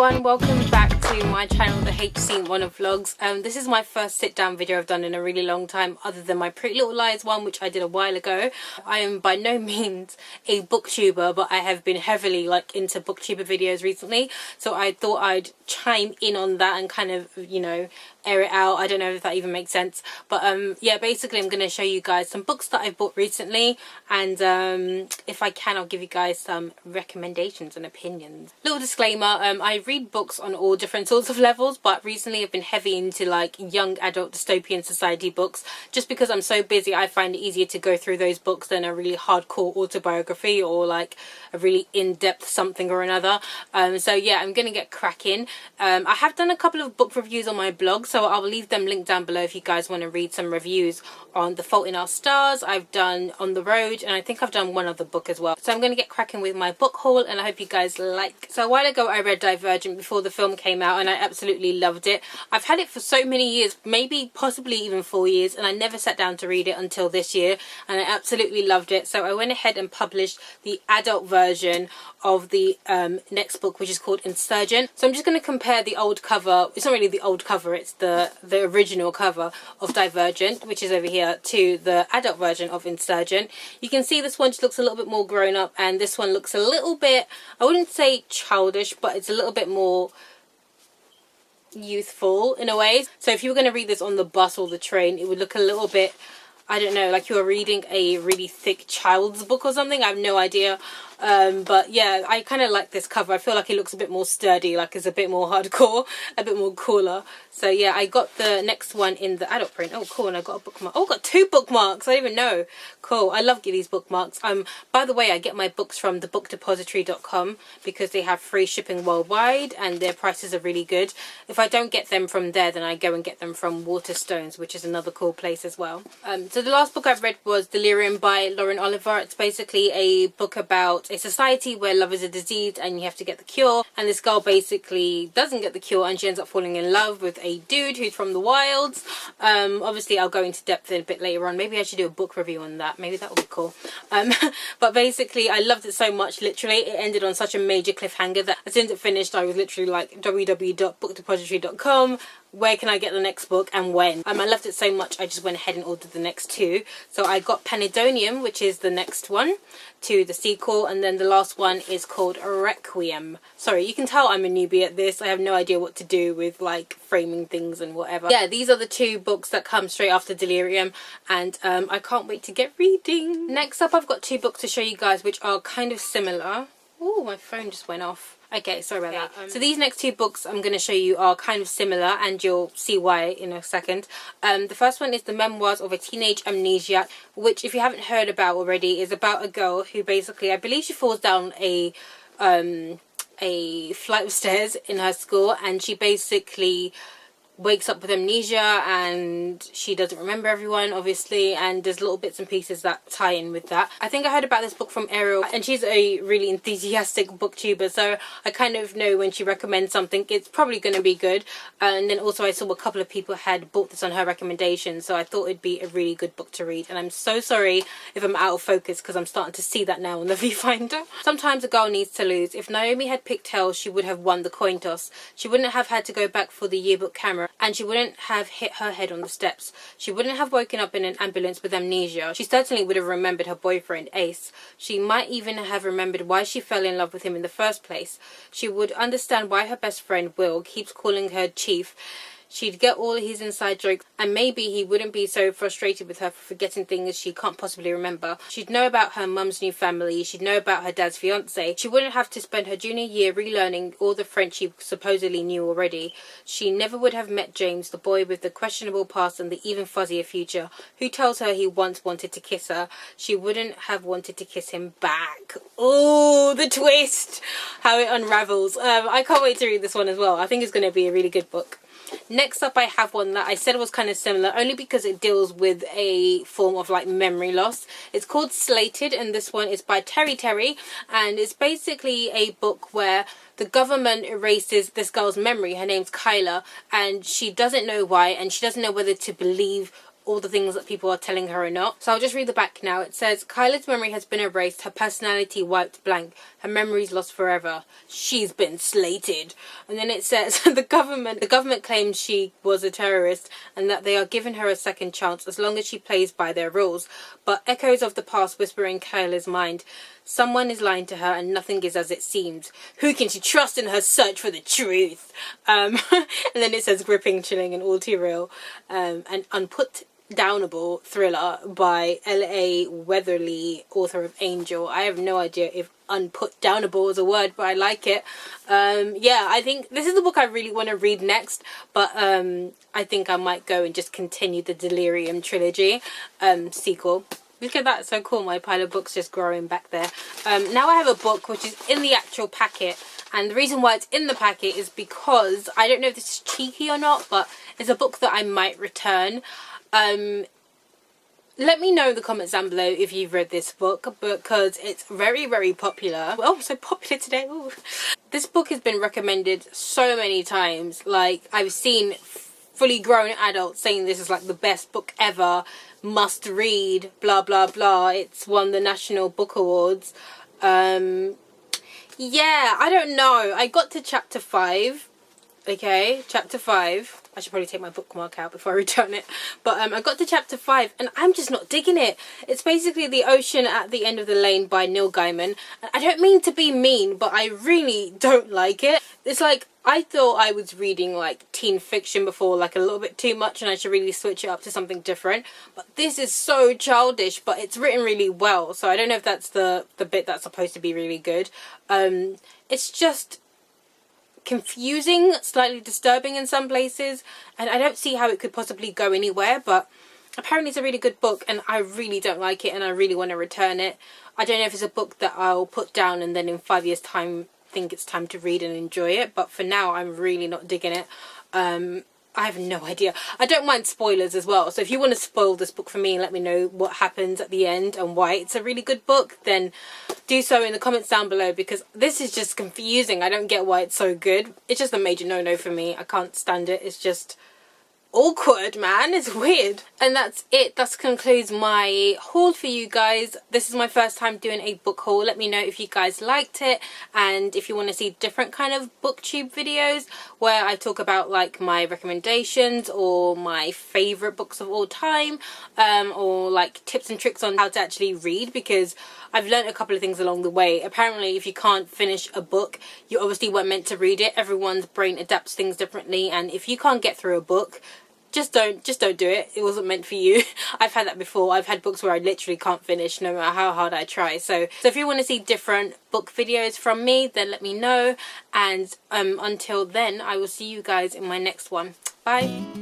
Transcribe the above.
everyone, welcome back to my channel, the HCMonovlogues. This is my first sit down video I've done in a really long time, other than my Pretty Little Lies one, which I did a while ago. I am by no means a booktuber, but I have been heavily into booktuber videos recently, so I thought I'd chime in on that and kind of, you know, air it out. I don't know if that even makes sense, but yeah, basically I'm going to show you guys some books that I've bought recently, and if I can, I'll give you guys some recommendations and opinions. Little disclaimer, I read books on all different sorts of levels, but recently I've been heavy into young adult dystopian society books. Just because I'm so busy, I find it easier to go through those books than a really hardcore autobiography or a really in-depth something or another. So yeah, I'm gonna get cracking. I have done a couple of book reviews on my blog, so I'll leave them linked down below if you guys want to read some reviews on The Fault in Our Stars. I've done On the Road, and I think I've done one other book as well. So I'm going to get cracking with my book haul, and I hope you guys like. So a while ago I read Divergent before the film came out, and I absolutely loved it. I've had it for so many years, maybe possibly even 4 years, and I never sat down to read it until this year, and I absolutely loved it. So I went ahead and published the adult version of the next book, which is called Insurgent. So I'm just going to compare the old cover, it's not really the old cover, it's the original cover of Divergent, which is over here, to the adult version of Insurgent. You can see this one just looks a little bit more grown up, and this one looks a little bit, I wouldn't say childish, but it's a little bit more youthful in a way. So if you were going to read this on the bus or the train, it would look a little bit, I don't know, like you were reading a really thick child's book or something. I have no idea. But yeah, I kind of like this cover. I feel like it looks a bit more sturdy, like it's a bit more hardcore, a bit more cooler. So yeah, I got the next one in the adult print. Oh cool, and I got a bookmark. Oh, I got 2 bookmarks. I didn't even know. Cool. I love these bookmarks. By the way, I get my books from thebookdepository.com because they have free shipping worldwide and their prices are really good. If I don't get them from there, then I go and get them from Waterstones, which is another cool place as well. So the last book I've read was Delirium by Lauren Oliver. It's basically a book about a society where love is a disease and you have to get the cure, and this girl basically doesn't get the cure and she ends up falling in love with a dude who's from the wilds. Obviously I'll go into depth a bit later on. Maybe I should do a book review on that. Maybe that would be cool. But basically I loved it so much. Literally it ended on such a major cliffhanger that as soon as it finished I was literally like www.bookdepository.com, where can I get the next book and when? I loved it so much I just went ahead and ordered the next 2. So I got Panidonium, which is the next one to the sequel, and then the last one is called Requiem. Sorry, you can tell I'm a newbie at this. I have no idea what to do with framing things and whatever. Yeah, these are the 2 books that come straight after Delirium, and I can't wait to get reading. Next up I've got 2 books to show you guys which are kind of similar. Oh, my phone just went off. Okay, sorry about that. So these next 2 books I'm going to show you are kind of similar, and you'll see why in a second. The first one is The Memoirs of a Teenage Amnesiac, which, if you haven't heard about already, is about a girl who basically, I believe she falls down a flight of stairs in her school, and she basically wakes up with amnesia and she doesn't remember everyone, obviously, and there's little bits and pieces that tie in with that. I think I heard about this book from Ariel, and she's a really enthusiastic booktuber, so I kind of know when she recommends something it's probably going to be good. And then also I saw a couple of people had bought this on her recommendation, so I thought it'd be a really good book to read. And I'm so sorry if I'm out of focus because I'm starting to see that now on the viewfinder. Sometimes a girl needs to lose. If Naomi had picked tails, she would have won the coin toss. She wouldn't have had to go back for the yearbook camera, and she wouldn't have hit her head on the steps. She wouldn't have woken up in an ambulance with amnesia. She certainly would have remembered her boyfriend, Ace. She might even have remembered why she fell in love with him in the first place. She would understand why her best friend, Will, keeps calling her Chief. She'd get all his inside jokes, and maybe he wouldn't be so frustrated with her for forgetting things she can't possibly remember. She'd know about her mum's new family. She'd know about her dad's fiance. She wouldn't have to spend her junior year relearning all the French she supposedly knew already. She never would have met James, the boy with the questionable past and the even fuzzier future, who tells her he once wanted to kiss her. She wouldn't have wanted to kiss him back. Oh, the twist! How it unravels. I can't wait to read this one as well. I think it's going to be a really good book. Next up I have one that I said was kind of similar, only because it deals with a form of memory loss. It's called Slated, and this one is by Terry, and it's basically a book where the government erases this girl's memory. Her name's Kyla, and she doesn't know why, and she doesn't know whether to believe all the things that people are telling her or not. So I'll just read the back now. It says, Kyla's memory has been erased, her personality wiped blank, her memories lost forever. She's been slated. And then it says, the government claims she was a terrorist and that they are giving her a second chance as long as she plays by their rules. But echoes of the past whisper in Kyla's mind. Someone is lying to her and nothing is as it seems. Who can she trust in her search for the truth? And then it says, gripping, chilling and all too real. An unputdownable thriller by L.A. Weatherly, author of Angel. I have no idea if unputdownable is a word, but I like it. Yeah, I think this is the book I really want to read next, but I think I might go and just continue the Delirium trilogy sequel. Look at that, so cool. My pile of books just growing back there. Now I have a book which is in the actual packet, and the reason why it's in the packet is because I don't know if this is cheeky or not, but it's a book that I might return. Let me know in the comments down below if you've read this book, because it's very, very popular. Oh, so popular today. Ooh. This book has been recommended so many times. Like, I've seen fully grown adults saying this is like the best book ever, must read, blah blah blah. It's won the National Book Awards. Yeah, I don't know. I got to chapter 5. Okay, chapter 5. I should probably take my bookmark out before I return it. But I got to chapter 5 and I'm just not digging it. It's basically The Ocean at the End of the Lane by Neil Gaiman. And I don't mean to be mean, but I really don't like it. It's like, I thought I was reading like teen fiction before, like a little bit too much, and I should really switch it up to something different. But this is so childish, but it's written really well. So I don't know if that's the bit that's supposed to be really good. It's just confusing, slightly disturbing in some places, and I don't see how it could possibly go anywhere, but apparently it's a really good book and I really don't like it and I really want to return it. I don't know if it's a book that I'll put down and then in 5 years time think it's time to read and enjoy it, but for now I'm really not digging it. I have no idea. I don't mind spoilers as well, so if you want to spoil this book for me and let me know what happens at the end and why it's a really good book, then do so in the comments down below, because this is just confusing. I don't get why it's so good. It's just a major no-no for me. I can't stand it. It's just awkward, man. It's weird. And that's it. That concludes my haul for you guys. This is my first time doing a book haul. Let me know if you guys liked it and if you want to see different kind of booktube videos where I talk about like my recommendations or my favorite books of all time, or like tips and tricks on how to actually read, because I've learned a couple of things along the way. Apparently if you can't finish a book, you obviously weren't meant to read it. Everyone's brain adapts things differently, and if you can't get through a book, just don't do it. It wasn't meant for you. I've had that before. I've had books where I literally can't finish no matter how hard I try. So if you want to see different book videos from me, then let me know. And until then, I will see you guys in my next one. Bye.